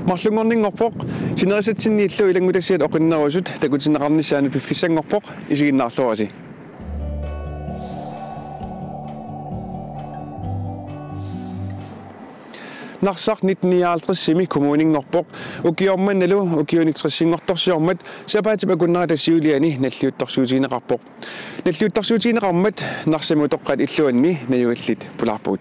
Marlungorningorpoq sinerisatsinni illu ilangutasiat oqinnerusut takutinneqarnissaanu piffissangorpoq isiginnaarluarasi. Narsaq 1950 kommuningorpoq ukiormannalu ukiuniktrissingortorsiormat sapaatipa kunnaqa tassiuliani nalliuttorsuutigineqarpoq. Nalliuttorsuutigineqarmat narsamutoqqat illuanni najuallit pularpuut.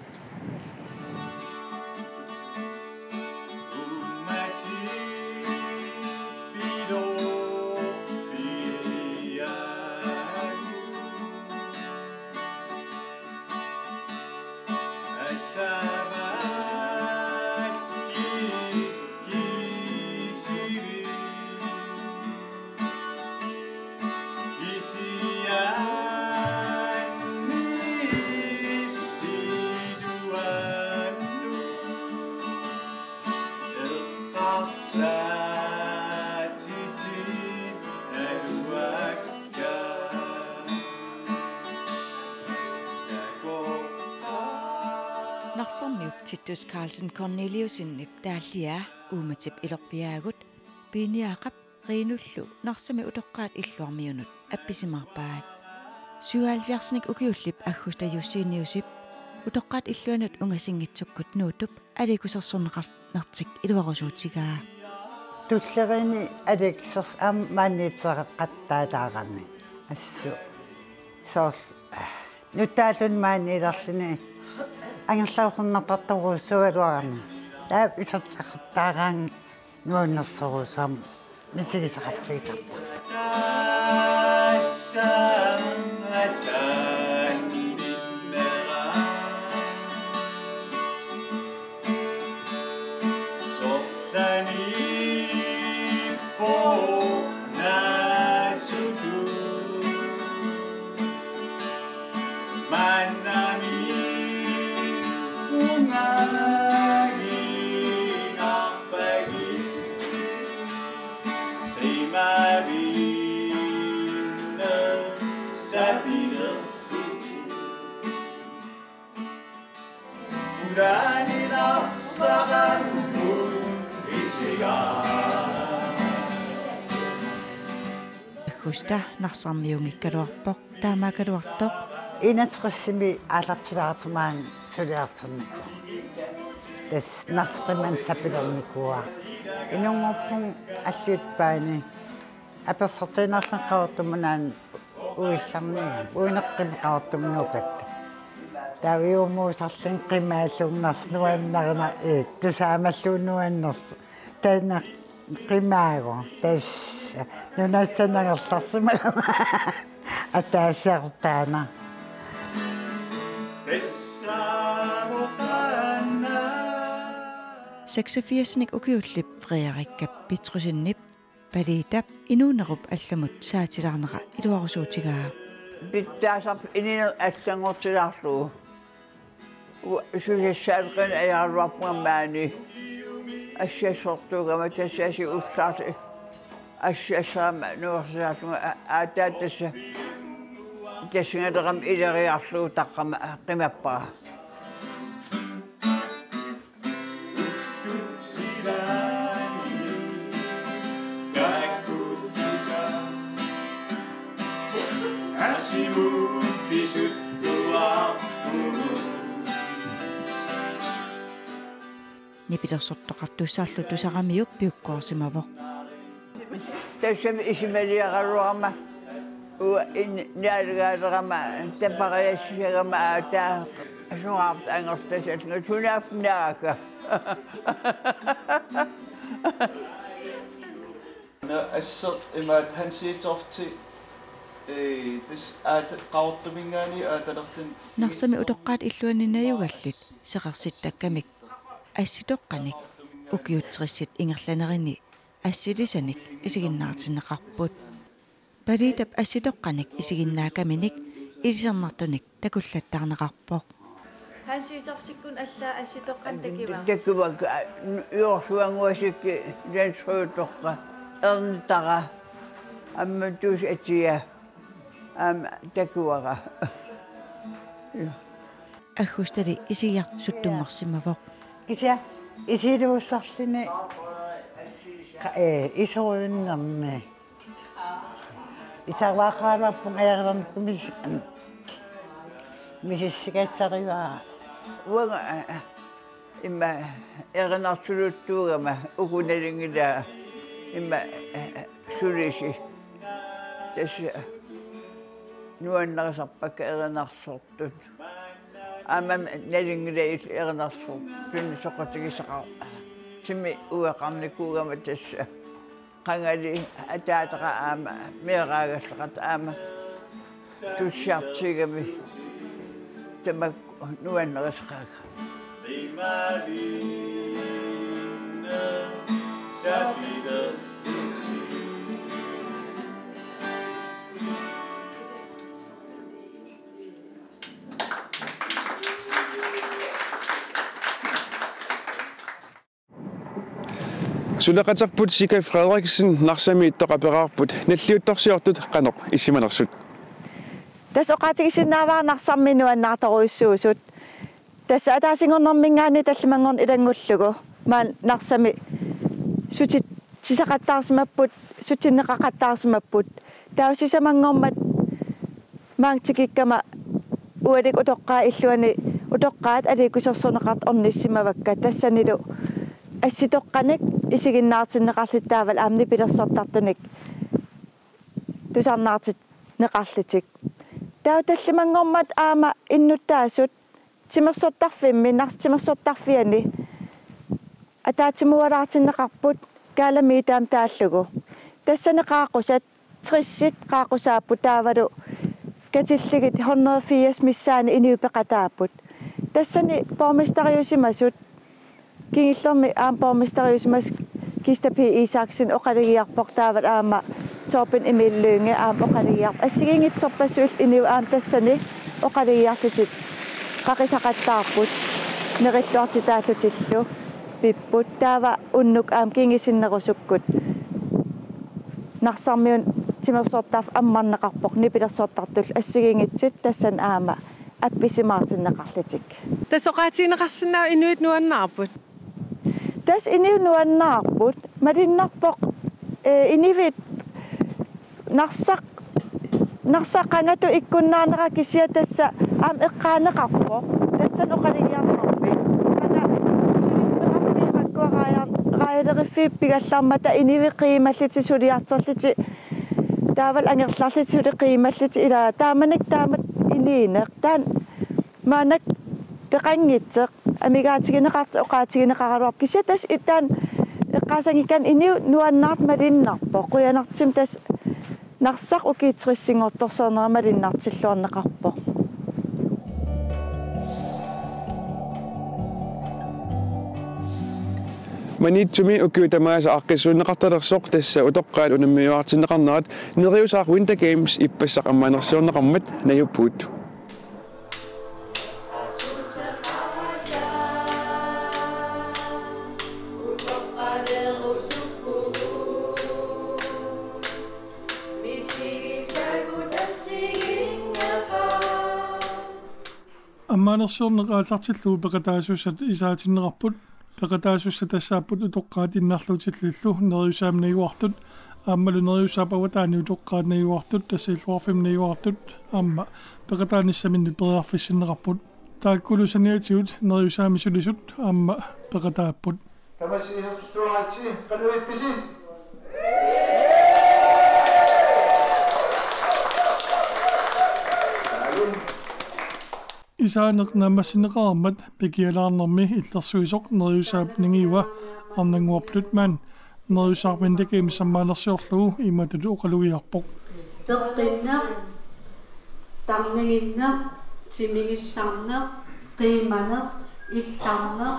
Narsammiup Titus Carlsen Corneliusinnip taallia uumatip ilorpiaagut piiniaqap riinullu narsami utoqqaat illuarmiunut appisimarpaat suaalviarsnik ukiullip aggusta jussiiniusip utoqqaat illuanut ungasingitsukkut nuutup alikusersorneqarnartik iluarusuutigaa tullerini alексers maanniitseqattaataaqarni assu soor nutaalun maanniilerlini ангаллаухуннартартаруусуалуарна таа исатсаққаттаагаан нууннерсеруусаам мисигисақарфигисарпа Aggusta narsarmiungikkaluarpoq taamaakaluartoq инатсқиссими аалартилаартумаан сулиартерникку тас нарсқиман сапилерникуа инунгорпун аллуутпаани аперсартинарлаққаортумунаан уилларнига уинеққимеқаортумнуукатта тавиумуусарлин қимааллугнарс нуаннарина тусаамаллуунуаннерс таана қимааго тас нунассанагерларсимагама атаасиартаана 86-ник ukiullip Frederikkap Pitrusinnip paliitap inuunerup allamut saatilarnera iluarusuutigaa pittaasarp ininer allangortilaarluu sulissaatqin ajaarluarpuammaani ассиассортуугама тассааси уллаарти ассиассаама нуерсаатунга аатааттасса тассингалерам илериарлуу таққама қимаппара Nipilersortoqartussaallu tusaramiuk piukkoorsimavoq тассами исималиаралуарма уа иннаалгааlerama тампариассисагама аатаа асуарт ангертасалнга тунафнаака ассер имаат хансииторти this qaortumingaani aatalерлin narsami utoqqaat illuaninayugallit seqarsittakkamik assitoqqanik ukiutserissit ingerlanerini assilisanik isiginnaartinneqarput paliitap assitoqqanik isiginnaakaminik ilisernartunik takullattaarneqarpoq хансииторфтиккун аллаа асситоққан такива таккувак юорсуангуасикки лансруутоққа эрнитара амматуус атия таккувара аггустали исигиар суттунгорсимавоқ кися исилууссарлини isuunnerni isarwaaqaalappun ajarnerpu misissikassariuaa uanga imma erinarsuluttuugama ukunalingilaa imma sulisi tässä nuannarasarpakka erinarsortut aamam nalingilait erinarsortut tunnisoqatigisaqar timi ueqarnikuugama tässä qangali ataataqa aama meeraagasaqat aama tussiartigami tamak nuannarasaqaaga Sulaqatarput Sika Frederiksen narsami ittaqaperaarput nalliuttorsiortut qanoq issimanersut. Tas oqaatigisinnaavaarnarsammi nuannaartoruissuusut. Tässä ataasingornermingaani tallimangorn ilangullugu. Maan narsami sutit sisaqattaarsimapput sutinneqaqattaarsimapput. Tausisamangormat maangtikikkama ualik utoqqaa illuani utoqqaat aliikusersoneqart ornissimavakka tassanilu assitoqqanik isiginnaartinneqarlittaaval aamni pilersortartunik tusarnaartit neqarlitik taa tallimangormat aama innuttaasut timersortarfimmi narstimersortarfiani ataatimualaartinneqarput kaalamiitaam taallugu tassani qaaqusat trissit qaaqusaapput taavalu katilligit 180 missaani iniupeqataaput tassani pormestariusimasut kingillermi aampormestariusimas kistapi Isaaksin oqaligiarpoq taavat aama Torben Emil Lønge aam oqaligiarp assigingitserpassuul iniu aam tassani oqaligiarlutit qaqisaqattaarput nerilluartitaallutillu pipput taava unnuk aam kingisinnerusukkut narsarmiun timersortaaf ammarneqarpoq nipilersortartul assigingitsit tassan aama appisimaartinneqarlitik tasoqaatiineqarsinnaa inuit nuannaarput tas iniu nuannaarput malinnarpoq inivit narsaqangatu ikkunnaarneqakisia tassa aam eqqaaneqarpoq tassan oqaligiarnermi anga suliqarfiimakkuaqaayaleriffiippigallarmata inivi qiimalliti suliarterliti taaval angerlarliti suli qiimalliti ila taamanik taamat iniineq taan maanak peqangitseq amigaatigineqart oqaatigineqaraluarp kisia tas itaan eqqaasangikan iniu nuannaart malinnarpoq quyanartim tas narsaq ukiitserissingortorsornera malinnartilluarneqarpoq Manitsumi ukiutamaasa aqqissuunneqartalersoq tassa utoqqaat unammiuartinneqarnerat neriusaaq Winter Games ippassaq ammaanersiorneqarmat nayuppuut. аммаанерсуорнеqaallartillugu peqataasussat isaatinneqarput peqataasussa tassaapput utoqqaat innarlutillillu neriusaamniguartut aammalu neriusaapavataani utoqqaat niguartut tassiilluarfim niguartut aamma peqataanissaminni periarfissinneqarput taakkulusaniatiut neriusaamisulisut aamma peqataapput tamasi isassuaatsi qaluittisi isaaneq namassinneqarmat pikialaarnermi illersuisoq neriusaapningiwa arnanguarplutman neriusaarpintakiimi sammaanersiorlugu imatulu oqalugiarpoq peqqinneq tarninginneq timigissarneq qiimaneq illarneq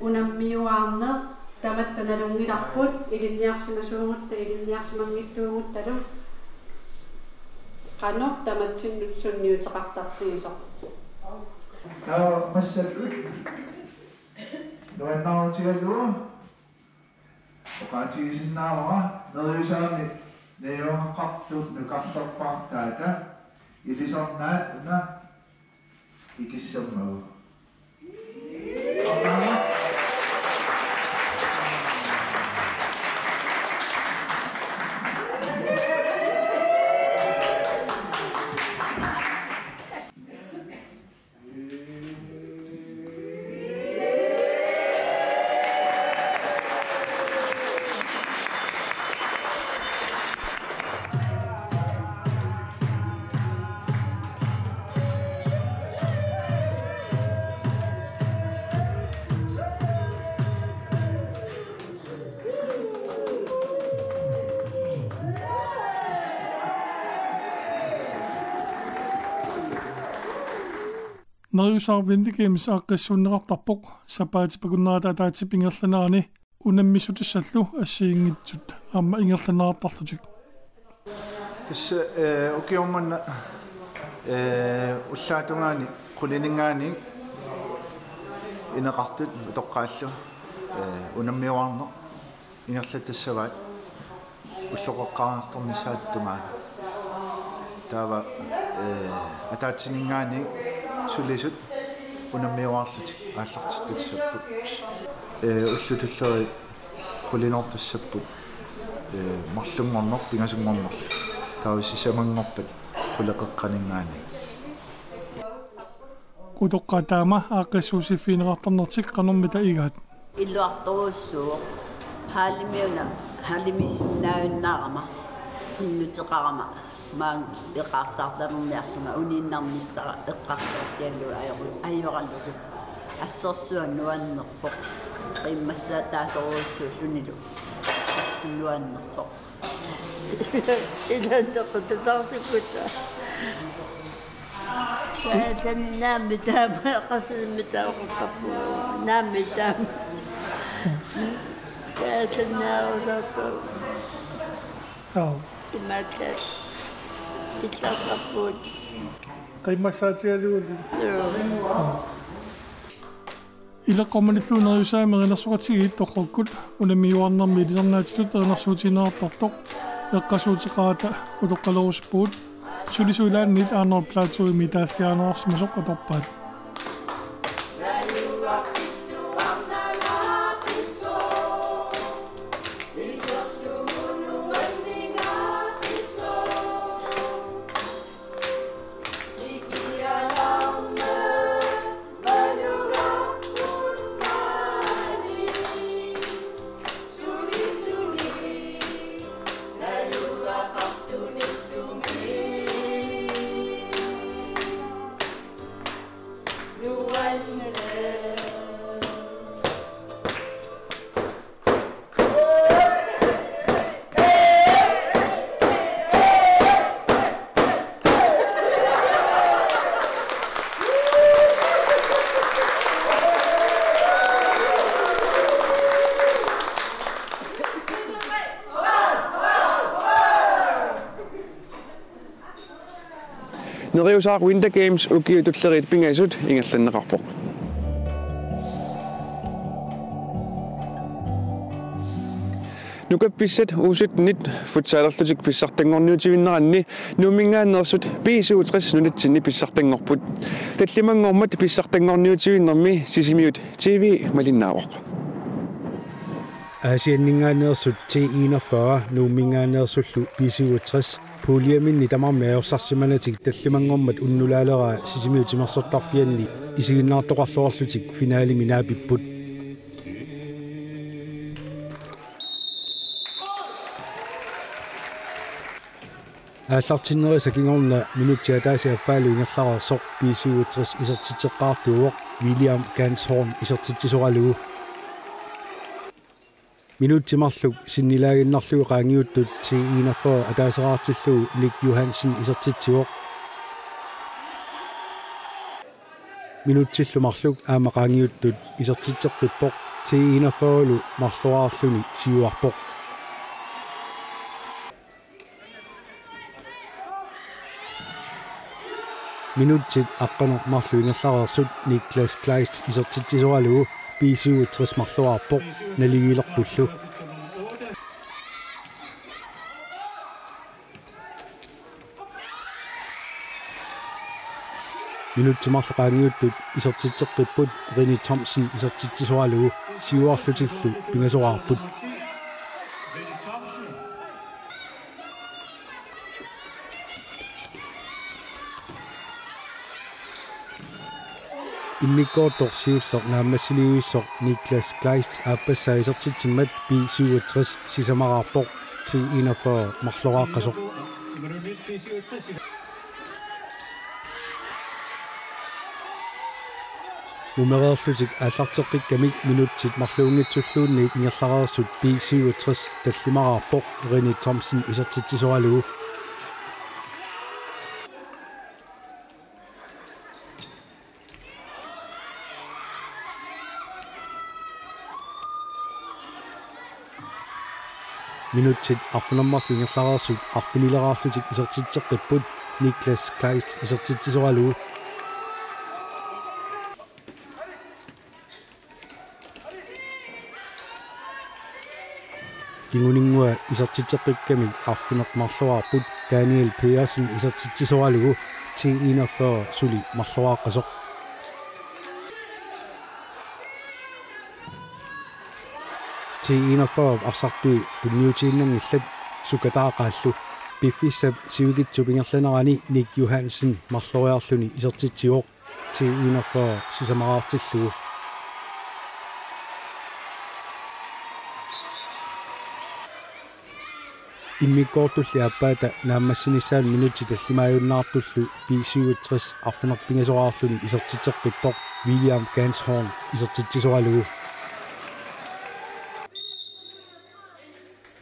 unammiuaarneq tamattanalungilarput ilinniarsimasuungutta ilinniarsimangittuunguttalu qanoq tamatsinlut sunniuteqartartigisoq massallut nuannaarutigallu oqaatigisinnaavara neriusaami nayuaqartut nuqarlerpaartaata ilisarnaat una ikissermagu Nariusaarvindikimis aaqqissuunneqartarpoq sapaatipakunnaata ataatipingerlanaani unammissutissallu assiingitsut aamma ingerlanaartarlutik Tässä ukiommanna ullaatungaani quliningaani ineqartut utoqqaallu unammiuarneq ingerlatassavaat уллоқаққарнартэрнissaattumaa таава атаатсинингаани сулисут унаммиуарлут ааллартиттассаппут уллутуллери qullinortussapпут марлунгорнер пингасунгорнер таависсисамангорпат qulleqeqqaningaani кутоққатаама ааққиссуусиффинеқартарнертик қанормита игаат илуарторуссуу халимиснаауннаарама хуннутеқарама маан эқарсаартарнерниарсума унииннарниссара эққарсаартиаллуа айораллугу ассорсуаннуаннерпоқ қиммассаа таасоруссуу сунилу нуаннерпоқ илантоқутатарсуккута наамми таама қасимми таақуттарпу наамми таама таасаннаавсаатто иматлас итлааққаппуут қиммассаатиалугу илеққоманиллуунериусаамеринерсуқатсигиит тоққуккут унамиуарнэрми илисернаатитут ернэрсуутинеэртартоқ эққасуутеқаата улоққалоруспуут сулисулааннит аанер плаатсуими тааллианерарсимасоқ аторпаат Neriusaaq Winter Games ukiutullerit pingaisut ingerlanneqarpoq. Nukappisat uusut nit futsaalerlutik pissartangorniutivinneranni nuumingaannersut B67 nunatsinni pissartangorput tallimangormat pissartangorniutivinnermi sisimiut TV malinnaavoq. Asianningaannersut T41 nuumingaannersullu B67 Puliaminni tamarmiaorsarsimanatik tallimangormat unnulaaleraa sisimiutimersortarfianni isiginnaartoqarluarlutik finaalimi naapipput ааллартиннерisa кингорна минутиатаасиаффаалу ингерларерсоқ B67 исертитеққартуоқ William Ganshorn исертитсисоралугу минутимарлук синнилагиннарлугу qaangiuttut T41 атаасераартиллугу Nick Johansen исертитсиоқ минутиллумарлук аама qaangiuttut исертитеққиппоқ T41лу марлуаарлуни сиуарпоқ минутит аққанер марлу ингерларерсут Niklas Kleist исертитсисоралугу B67 марлуарпоқ налигилерпуллу минутимарлу qaangiuttut исертитеққиппут Rennie Thompson исертитсисоралугу сиуарлутиллу пингасораарпут иммиккоорторсиуллер нааммассилиуиссоқ Niklas Kleist ааппассаа исертитсиммат B67 сисамараарпоқ T41 марлуааққасоқ нумереерлутик ааллартеққиккамик минутсит марлуунгитсуллуунни ингерларерсут B67 таллимараарпоқ Rennie Thompson исертитсисоралугу минутсит арфунаммарлу ингерлаарсут арфинилераарлутик исертитсеққиппут Niklas Kleist исертитсисоралуу Inguninguа исертитсеққикками арфинеқмарлуарпут Daniel Pedersen исертитсисоралугу T41 сули марлуааққасоқ T41 арсартуи пунниутииннангиллат сукатаақааллу пиффиссап сивигитсупингерланерани Ник Johansen марлуриарлуни исертитсиоқ T41 сисамараартиллугу иммиккоортулли аппаата нааммассинissaан минути таллимааюннаартуллу B67 арфинерпингасораарлуни исертитсеққиппоқ William Ganshorn исертитсисоралугу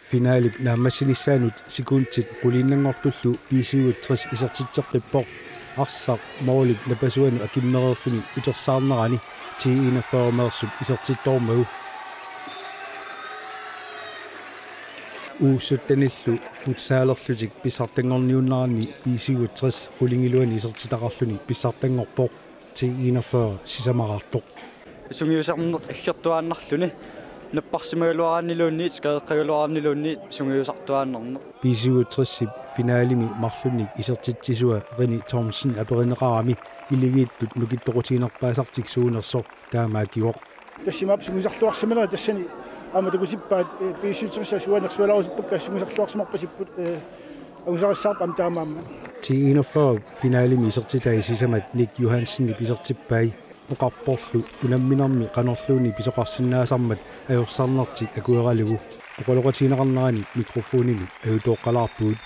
финалип нааммассинissaанут секундтит qulииннангортуллу B67 исертитсеққиппоқ арсақ моолип напасуану акиммереерлуни утерсаарнерани T41 мерсут исертиттормагу уусуттаниллу футсаалерлутик писсартангорниуннарани B67 qulingilуани исертитақарлуни писсартангорпоқ T41 сисамараартоқ сунгиусарнер аггертуааннарлуни наппарсимагалуарааннилуунни скаеққагалуарааннилуунни сунгиусартуааннерне B67 финалими марлуник исертитсисуа Reni Thomsen аперинеқарами илигииттут нукиттоқутиинерпаасартик суунерсоқ таамаакиоқ тассимап сунгисарлуарсималера тассани аматакусиппаат B67 суанерсуаларусиппакка сунгисарлуарсимарпасиппут агусариссаарпам таамаамма T41 финалими исертитаисисамат Ник Johansen писертиппай оқарпорлу унамминарми қанерлууни писоқарсинаасармат аёрсарнартик акуералугу оқолоқатиинеқарнерани микрофонини аютооққалаарпуут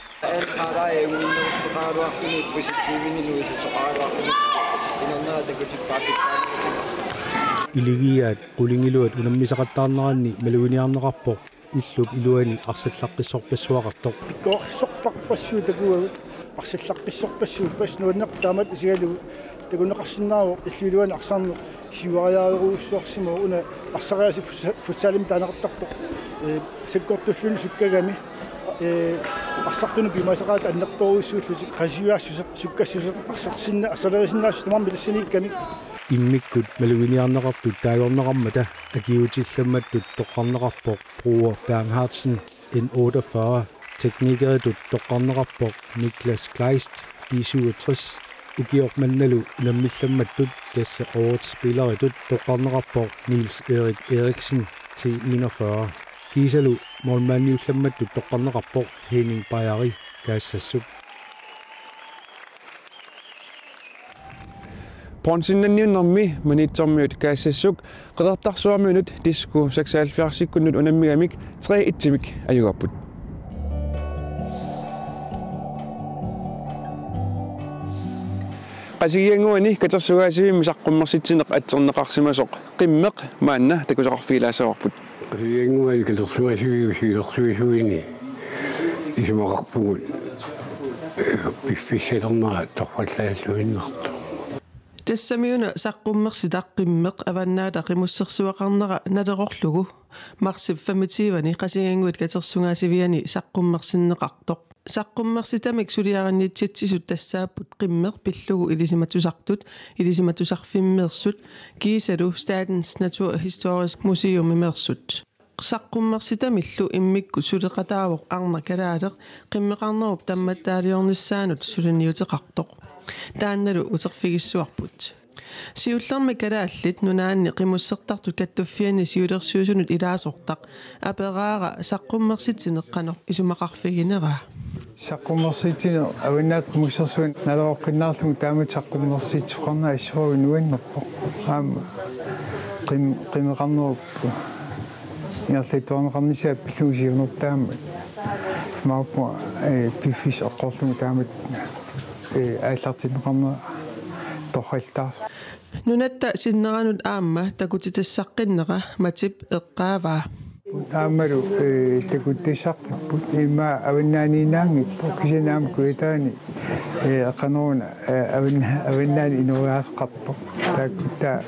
илигиаат qulingilуат унаммисақаттаарнеранни малуиниарнеқарпоқ иллуп илуани арсаллаққиссорпассуақартоқ пиккоорсорпарпассуу такуагу арсаллаққиссорпассуу пас нуаннеқ таамат исигалугу такунеқарсинааво иллуилуани арсаарну сивариааруссуарсимо уна арсариаси футсалим таанеқартартоқ саккортуллуни суккагами арсартуну пимасақаат аннерторуиссууллусик қасиуаассусеқ суккассусеқ арсарсинна асалерисиннаассу тамар милассаникками иммиккут малуиниарнеқартут таагорнеқармата акиутилламматтут тоққарнеқарпоқ Bruger Bernhardsen N48 teknikeritut toqqarneqarpoq Niklas Kleist B67 ukiormannalu unammillammattut tassa årets-spilleritut toqqarneqarpoq Niels Erik Eriksen T41 kiisalu målmanniullammattut toqqarneqarpoq Henning Bajari kaassassup Pronsinnanniunnermi manitsormiut kaassasuk qedertarsuarmiunut tisku 76-sikkunnut unammigamik 3-1-timik ajugapput qasigianguani katersugaasivimmi saqqummersitsinneq atserneqarsimasoq qimmeq maanna takusaqarfiilaasavarput qasigianguani katersugaasivimmi isumaqarpugut piffissalernera torfallaalluinnertu тассамиуна саққуммерситаққиммеқ аваннаата қимуссерсуақарнера налерорлугу марсип фамитивани қасигангуит катерсунгаасивиани саққуммерсиннеқартоқ саққуммерситамик сулиараннитситсисут тассааппут қиммеқ пиллугу илисиматусартут илисиматусарфиммерсут киисалу Statens Naturhistorisk Museum имерсут саққуммерситамиллу иммикку сулеқатаавоқ арна калаалеқ қиммеқарнеруп тамматтаалиорниссаанут сулиниутеқартоқ таанналу утерфигиссуарпут сиуллерми калааллит нунаанни қимуссертартут каттуффиани сиулерсуусунут илаасортақ апераара саққуммерситинеққанер исумақарфигинера саққуммерситине авиннаат қимуссерсуун налеоққиннаарлугу таамат саққуммерситсуқарнаа иссуаруи нуаннерпо аама қимеқарнеруппу ингерлитуарнеқарнисаап пиллугисиунертаама мааппу пиффис аққорлугу таамат ааллартинеқарнера торхалтаас нунатта синнеранут аама такутитассаққиннера матип эққааваа аамалу такуттисаққиппут имма авиннаанинаангит кисинаам куитаани ақанеруна авиннаани инуриаасеқарпо тааккутта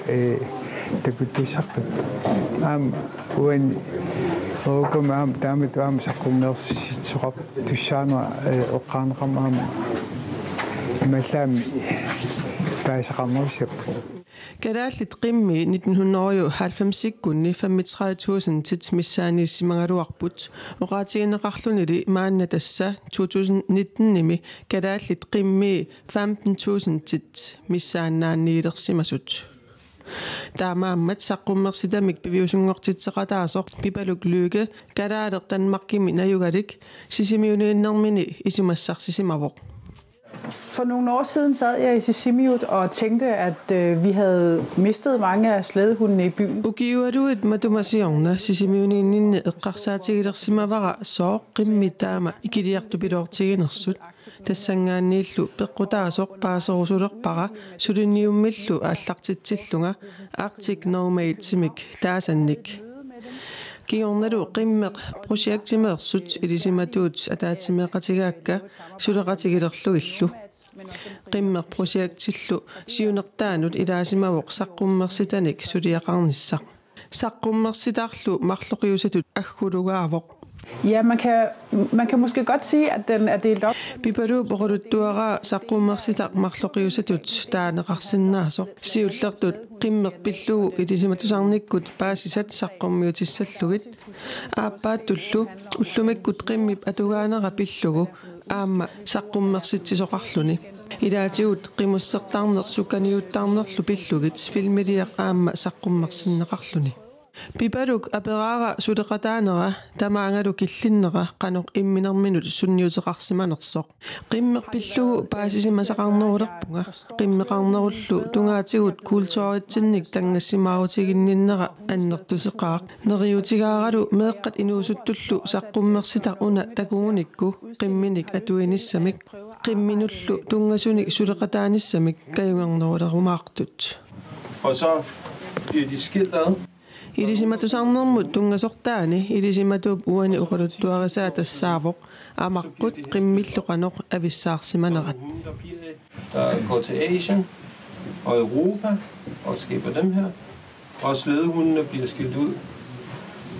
такуттисаққип аама уани Okum am damit am sakkummersit soqap tussaana oqqaanqamaam маллаами таисақарнерисаппу Kadaallit qimmi 1990-kunni 35.000 tit missaanissimagaluarput oqaatigineqarlunili maanna tassa 2019-nimi kadaallit qimmi 15.000 tit missaannaanniilersimasut таамааммат саққуммерситамик пивиусунгортитсеқатаасоқ пипалук лууге калаалер танмаркими наюгалик сисимиунеиннэрмини исимассарсисимавоқ. For nogle år siden sad jeg i Sisimiut og tænkte, at vi havde mistet mange af slædehundene i byen. Ukiualuit matumasiorna sisimiuninninne eqqarsaatigilersimavara sooq qimmittaama ikiliartupilortiginersut тассангааннииллу пеққутаасоқ паасерусулерпара сулинниуммиллу ааллартитсиллунга Arctic Normal Timik таасанник киорналу қиммеқ прожектимеерсут илисиматуут атаатсимеқатигаакка сулеқатигилерлуиллу қиммеқ прожектиллу сиунертаанут илаасимавоқ саққуммерситаник сулиақарниссақ саққуммерситаарлу марлоқиусатут аггулугаавоқ. Ja, man kan måske godt sige, at den er delt op. Piparu borudtuara saqquummersitaq marloqiusatut taaneqarsinnaasoq siullertut qimmeq pillugu ilisimatusarnikkut paasisat saqqormiutissallugit aappaatullu ullumikkut qimmip atugaanera pillugu aamma saqqummersitsisoqarluni ilaatigut qimussertarneq sukaniuttarnerlu pillugit filmiliaq aamma saqqummersinneqarluni Piparuk aperaara suleqataanera tamaangalu killinnera qanoq imminerminut sunniuteqarsimanersoq qimmeq pillugu paasisimasaqarnerulerpunga qimmeqarnerullu tungaatigut kuultoritsinnik tangassimaarutiginninnera annertuseqaaq neriutigaaralu meeqqat inuusuttullu saqqummersita una takuunikku qimminik atuinissamik qimminullu tungasunik suleqataanissamik kajungarnerulerumaartut Og så bliver de skilt ad. Ilisimatusarnermut tungasortaani ilisиматуп уани уqaluttuarisaatassaaavoq amaqqut qimmilluqanoq avissaarsimanerat. Der går til Asien og Europa og skaber dem her. Og slædehundene bliver skilt ud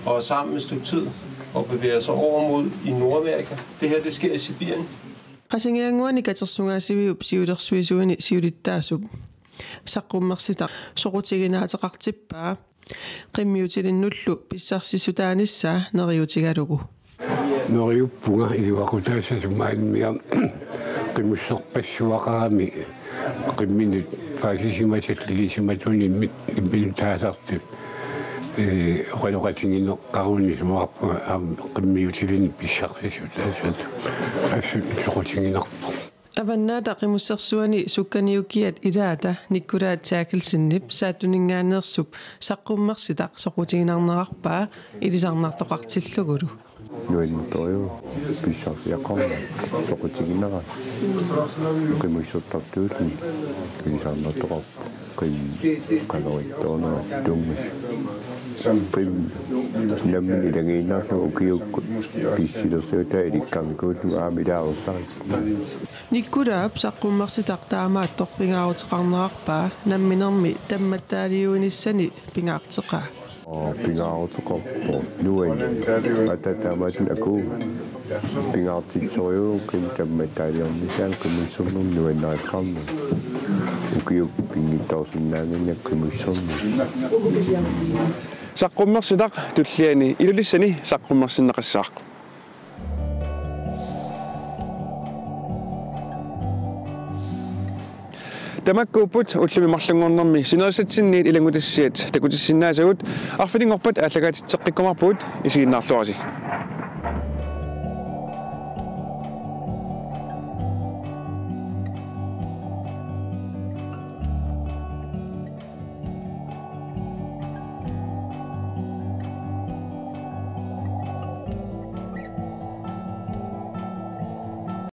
og sammen et stykke tid og bevæger sig over mod i Nordamerika. Det her, det sker i Sibirien. Qasingianguani katersungaasiviup siulersuisuini siulittaasup. Saqqummersita soqutiginaateqartippaa qimmiutilinullu pissarsissutaanissa neriutigalugu neriuppunga iliwaqutaasasumaanmiam qimmusserpassuaqarami qimminut paasisimatallisimatuninmit qimminutaasartut oqaloqatingineqqarunisumarpunga qimmiutilini pissarsissutaasat assut soqutiginerpu Avannaata qimussersuani sukkaniukiat ilaata nikkulaat taakilsinnip saattuningaanneersup saqqummersitaq soqutiginarnerarpaa ilisarnartoqartillugulu nuannitoriu pissarsiaqarna soqutiginera qimussertartuulni ilisarnartoqarpa qim qalorittoonera tummas qim nammin ilangiinnaarlu ukiukkut pissilersuuta ilikkarnikuullu aamilaarussari Nikkulaap saqqummersitaq taamaattoq pingaarutеqarnerarpaa namminermi tammattaaliuinissani pingaarteqaa pingaarutеqarpo nuani atataamaatin aku pingaartitsoriu qim tammattaaliarnisaan qimussernerm nuannaaqarnu ukiuk pingittaorsinnaanganna qimussernerm saqqummersitaq tulliani ilulissani saqqummersinneqassaaq Tamakkuuput ullumi marlungornermi sinerisatsinniit ilangutissiat takutissinnaasagut arfilingorpat ааллагаатитсеққиккумарпут исигиннаарлуаси